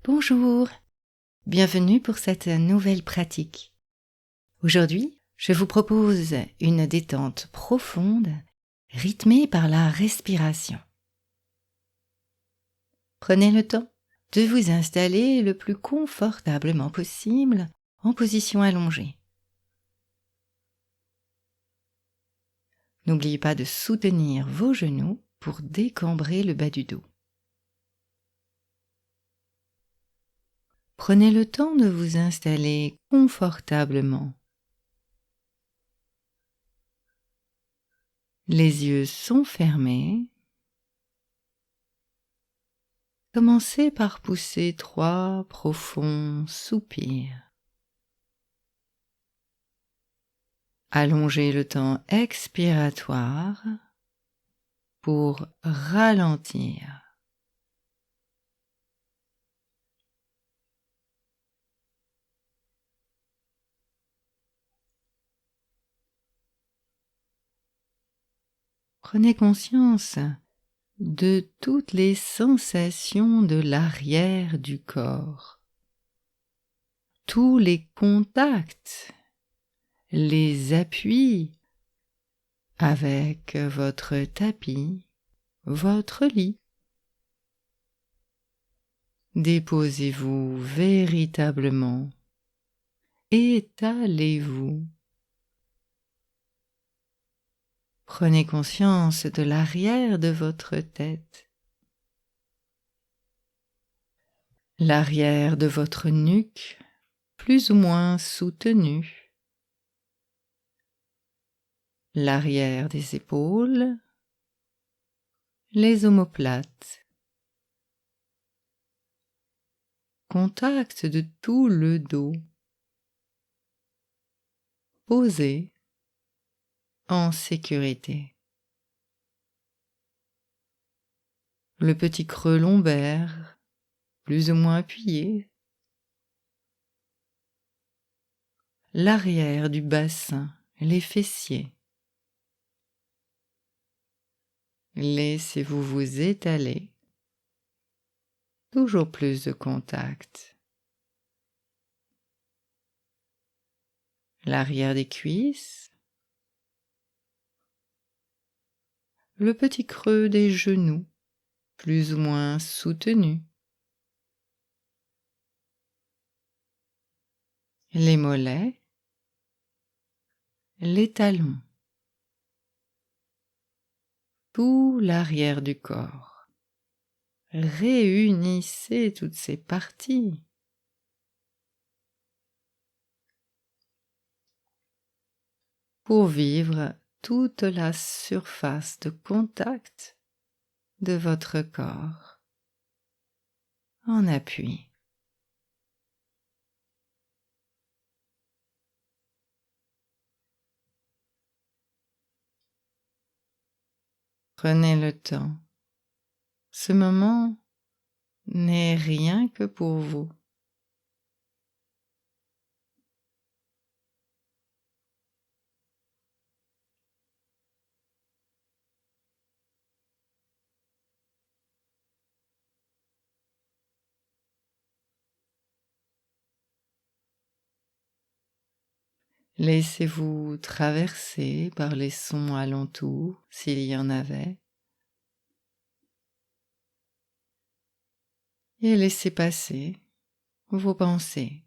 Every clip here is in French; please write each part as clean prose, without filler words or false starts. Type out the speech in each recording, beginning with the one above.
Bonjour, bienvenue pour cette nouvelle pratique. Aujourd'hui, je vous propose une détente profonde, rythmée par la respiration. Prenez le temps de vous installer le plus confortablement possible en position allongée. N'oubliez pas de soutenir vos genoux pour décambrer le bas du dos. Prenez le temps de vous installer confortablement. Les yeux sont fermés. Commencez par pousser 3 profonds soupirs. Allongez le temps expiratoire pour ralentir. Prenez conscience de toutes les sensations de l'arrière du corps, tous les contacts, les appuis avec votre tapis, votre lit. Déposez-vous véritablement, étalez-vous. Prenez conscience de l'arrière de votre tête, l'arrière de votre nuque, plus ou moins soutenu, l'arrière des épaules, les omoplates, contact de tout le dos, posé, en sécurité. Le petit creux lombaire, plus ou moins appuyé, l'arrière du bassin, les fessiers. Laissez-vous vous étaler. Toujours plus de contact. L'arrière des cuisses. Le petit creux des genoux, plus ou moins soutenu. Les mollets. Les talons. Tout l'arrière du corps. Réunissez toutes ces parties. Pour vivre toute la surface de contact de votre corps en appui. Prenez le temps. Ce moment n'est rien que pour vous. Laissez-vous traverser par les sons alentours, s'il y en avait, et laissez passer vos pensées.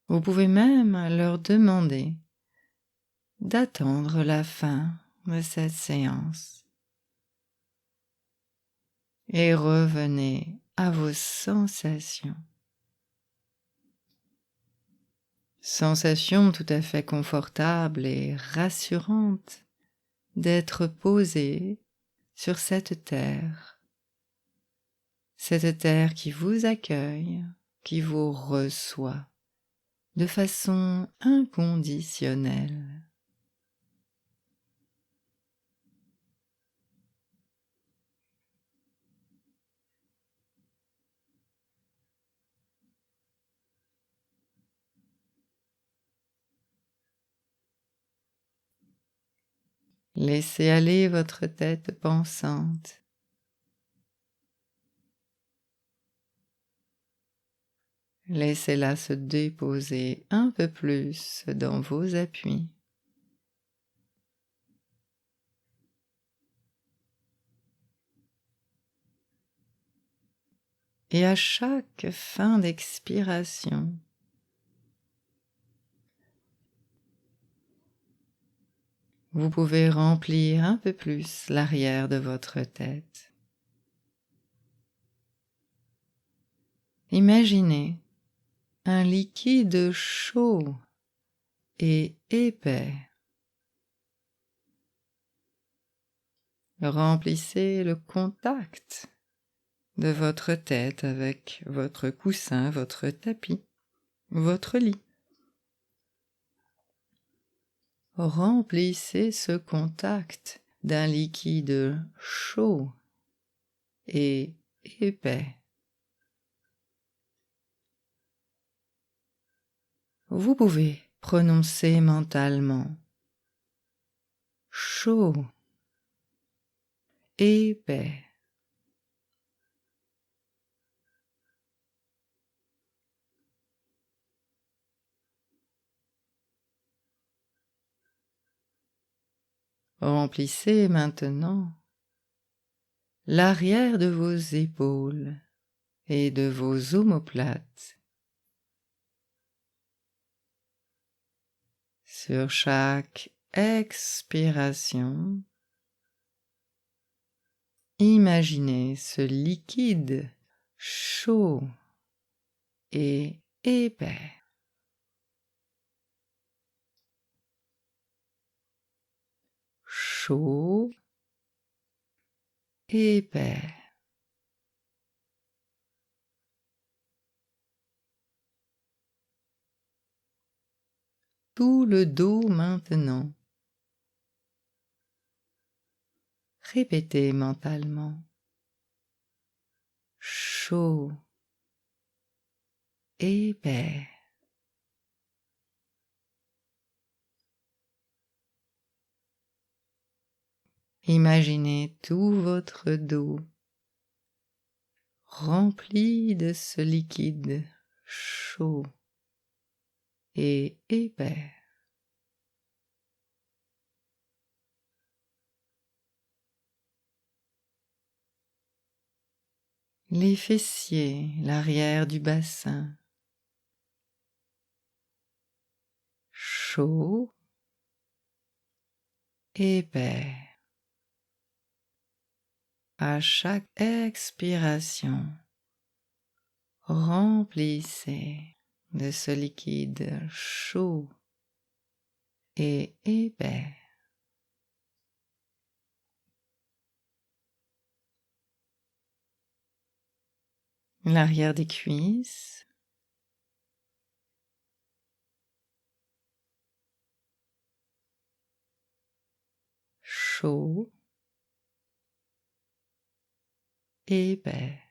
Vous pouvez même leur demander d'attendre la fin de cette séance et revenez à vos sensations. Sensation tout à fait confortable et rassurante d'être posé sur cette terre qui vous accueille, qui vous reçoit de façon inconditionnelle. Laissez aller votre tête pensante. Laissez-la se déposer un peu plus dans vos appuis. Et à chaque fin d'expiration, vous pouvez remplir un peu plus l'arrière de votre tête. Imaginez un liquide chaud et épais. Remplissez le contact de votre tête avec votre coussin, votre tapis, votre lit. Remplissez ce contact d'un liquide chaud et épais. Vous pouvez prononcer mentalement chaud, épais. Remplissez maintenant l'arrière de vos épaules et de vos omoplates. Sur chaque expiration, imaginez ce liquide chaud et épais. Chaud, épais. Tout le dos maintenant. Répétez mentalement. Chaud, épais. Imaginez tout votre dos rempli de ce liquide chaud et épais. Les fessiers, l'arrière du bassin, chaud, épais. À chaque expiration, remplissez de ce liquide chaud et épais. L'arrière des cuisses, chaud, épais.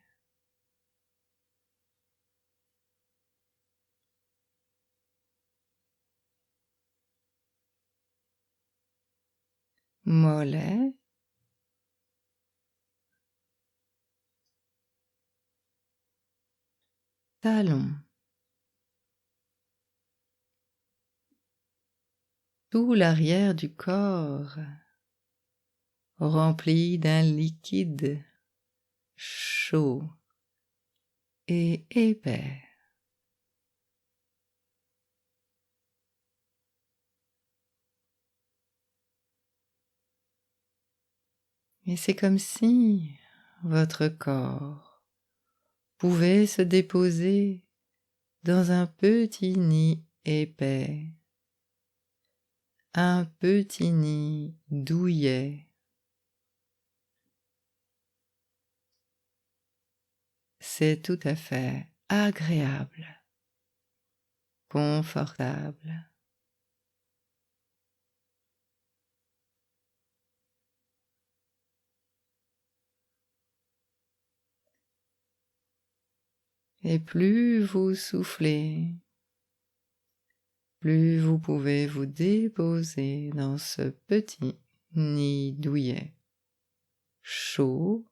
Mollets, talons. Tout l'arrière du corps rempli d'un liquide chaud et épais. Et c'est comme si votre corps pouvait se déposer dans un petit nid épais, un petit nid douillet. C'est tout à fait agréable, confortable. Et plus vous soufflez, plus vous pouvez vous déposer dans ce petit nid douillet, chaud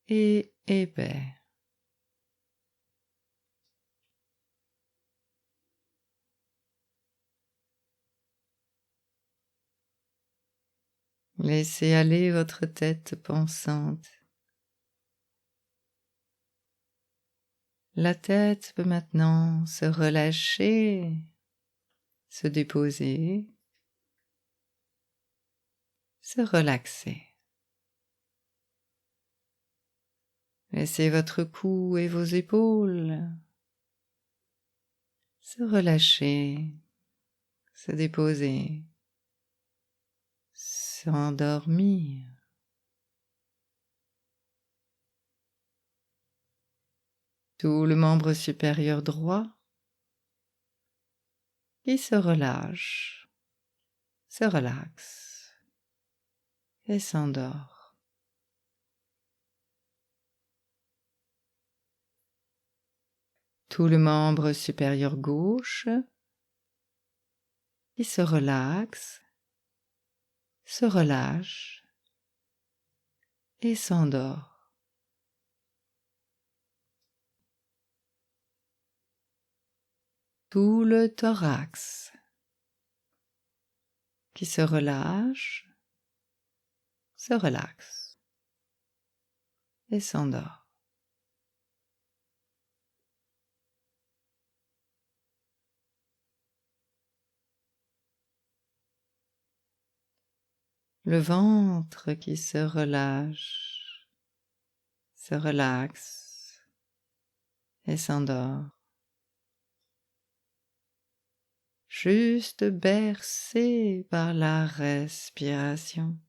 et épais. Laissez aller votre tête pensante. La tête peut maintenant se relâcher, se déposer, se relaxer. Laissez votre cou et vos épaules se relâcher, se déposer, s'endormir. Tout le membre supérieur droit qui se relâche, se relaxe et s'endort. Tout le membre supérieur gauche qui se relaxe, se relâche et s'endort. Tout le thorax qui se relâche, se relaxe et s'endort. Le ventre qui se relâche, se relaxe et s'endort. Juste bercé par la respiration.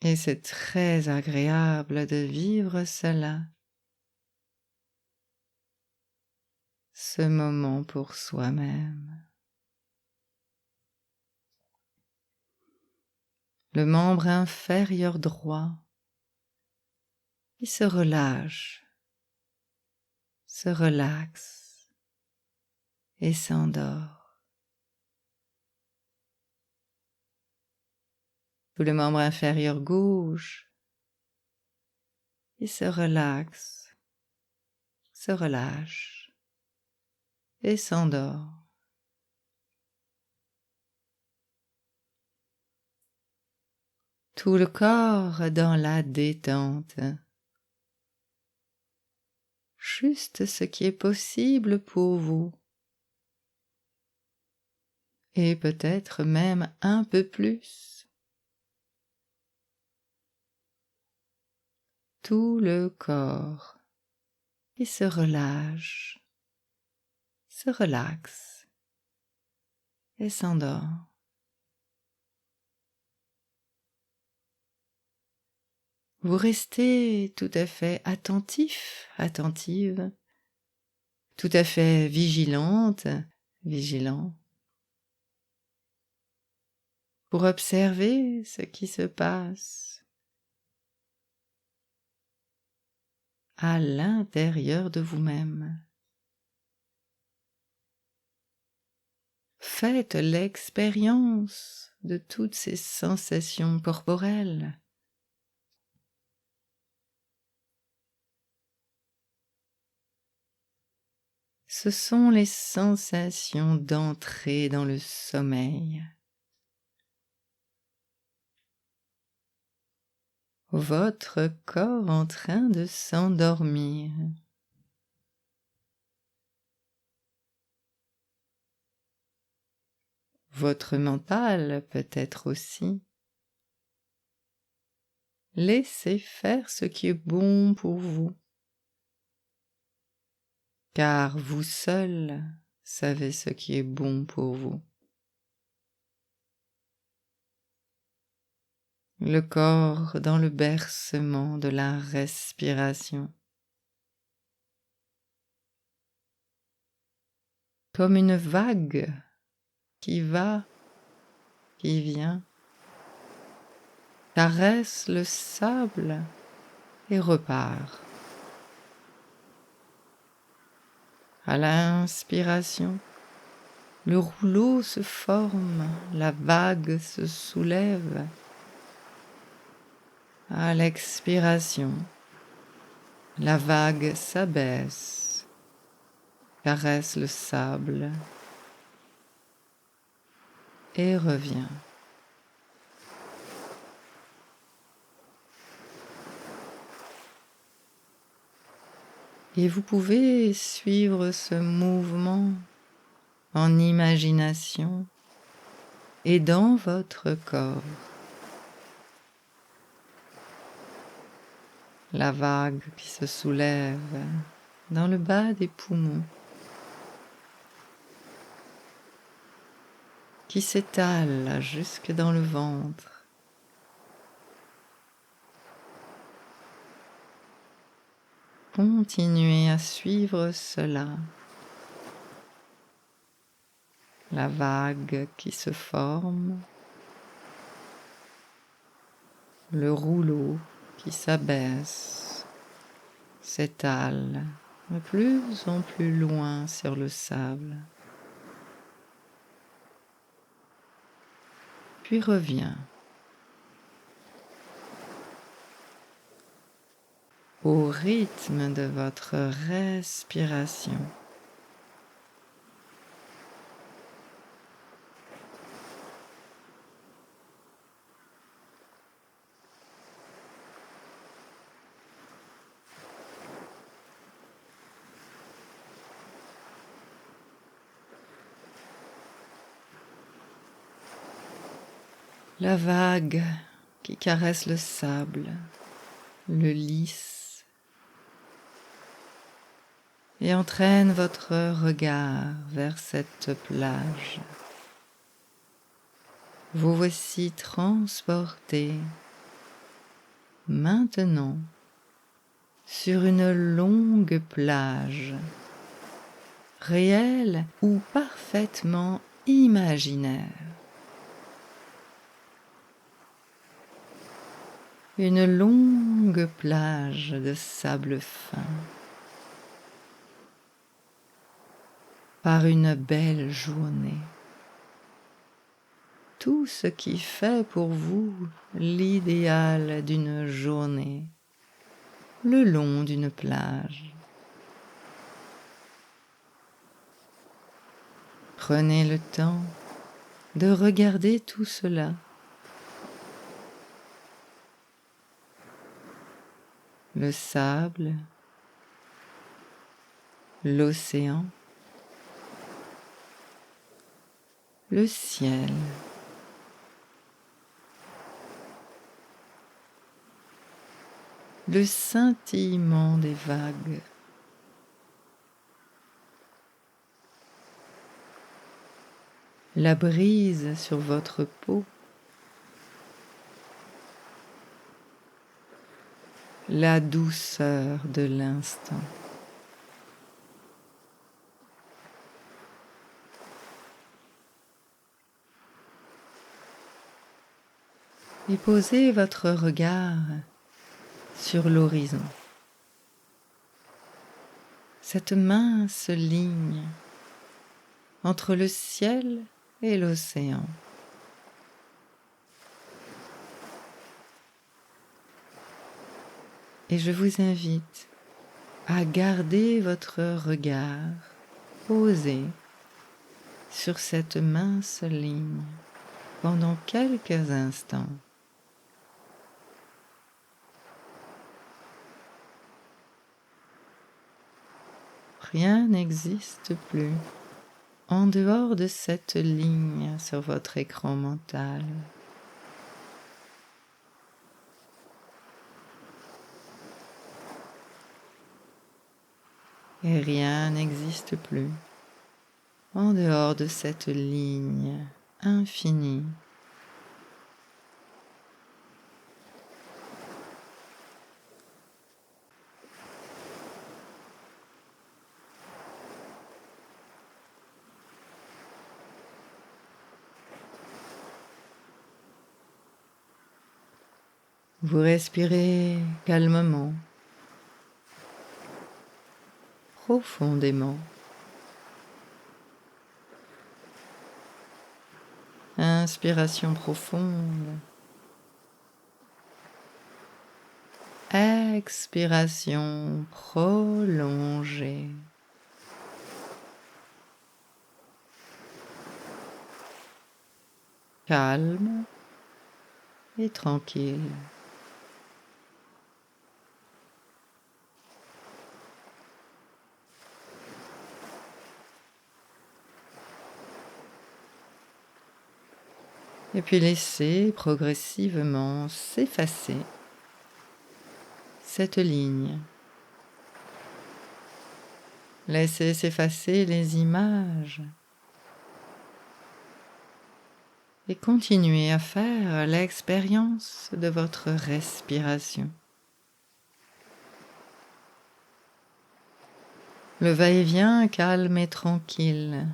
Et c'est très agréable de vivre cela. Ce moment pour soi-même. Le membre inférieur droit qui se relâche, se relaxe et s'endort. Tout le membre inférieur gauche qui se relaxe, se relâche et s'endort. Tout le corps dans la détente. Juste ce qui est possible pour vous. Et peut-être même un peu plus. Tout le corps qui se relâche, se relaxe et s'endort. Vous restez tout à fait attentif, attentive, tout à fait vigilante, vigilant, pour observer ce qui se passe à l'intérieur de vous-même. Faites l'expérience de toutes ces sensations corporelles. Ce sont les sensations d'entrer dans le sommeil. Votre corps en train de s'endormir. Votre mental peut-être aussi. Laissez faire ce qui est bon pour vous. Car vous seul savez ce qui est bon pour vous. Le corps dans le bercement de la respiration. Comme une vague qui va, qui vient, caresse le sable et repart. À l'inspiration, le rouleau se forme, la vague se soulève. À l'expiration, la vague s'abaisse, caresse le sable et revient. Et vous pouvez suivre ce mouvement en imagination et dans votre corps. La vague qui se soulève dans le bas des poumons, qui s'étale jusque dans le ventre. Continuez à suivre cela. La vague qui se forme, le rouleau qui s'abaisse, s'étale de plus en plus loin sur le sable, puis revient au rythme de votre respiration. La vague qui caresse le sable, le lisse, et entraîne votre regard vers cette plage. Vous voici transporté maintenant sur une longue plage, réelle ou parfaitement imaginaire. Une longue plage de sable fin, par une belle journée. Tout ce qui fait pour vous l'idéal d'une journée, le long d'une plage. Prenez le temps de regarder tout cela. Le sable, l'océan, le ciel. Le scintillement des vagues. La brise sur votre peau. La douceur de l'instant. Et posez votre regard sur l'horizon. Cette mince ligne entre le ciel et l'océan. Et je vous invite à garder votre regard posé sur cette mince ligne pendant quelques instants. Rien n'existe plus en dehors de cette ligne sur votre écran mental. Et rien n'existe plus en dehors de cette ligne infinie. Vous respirez calmement, profondément. Inspiration profonde. Expiration prolongée. calme et tranquille. Et puis laissez progressivement s'effacer cette ligne. Laissez s'effacer les images et continuez à faire l'expérience de votre respiration. Le va-et-vient calme et tranquille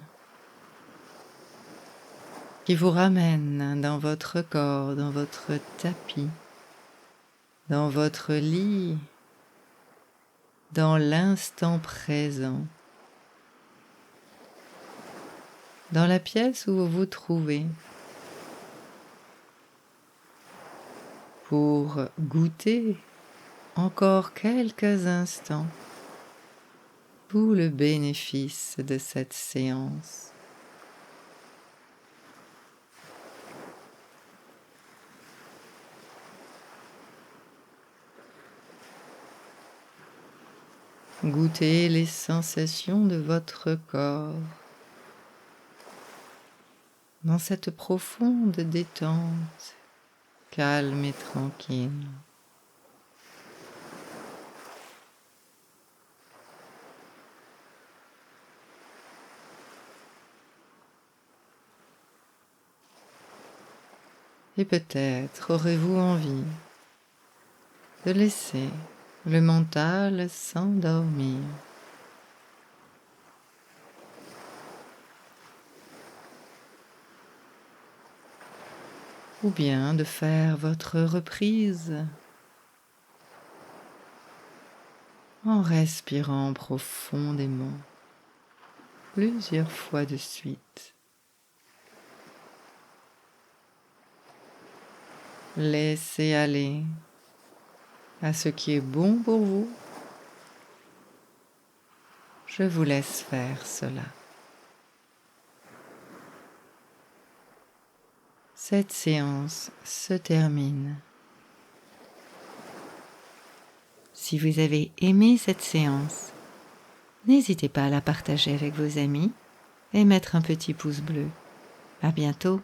qui vous ramène dans votre corps, dans votre tapis, dans votre lit, dans l'instant présent, dans la pièce où vous vous trouvez, pour goûter encore quelques instants tout le bénéfice de cette séance. Goûtez les sensations de votre corps dans cette profonde détente, calme et tranquille. Et peut-être aurez-vous envie de laisser le mental s'endormir. Ou bien de faire votre reprise en respirant profondément plusieurs fois de suite. Laissez aller à ce qui est bon pour vous. Je vous laisse faire cela. Cette séance se termine. Si vous avez aimé cette séance, n'hésitez pas à la partager avec vos amis et mettre un petit pouce bleu. À bientôt.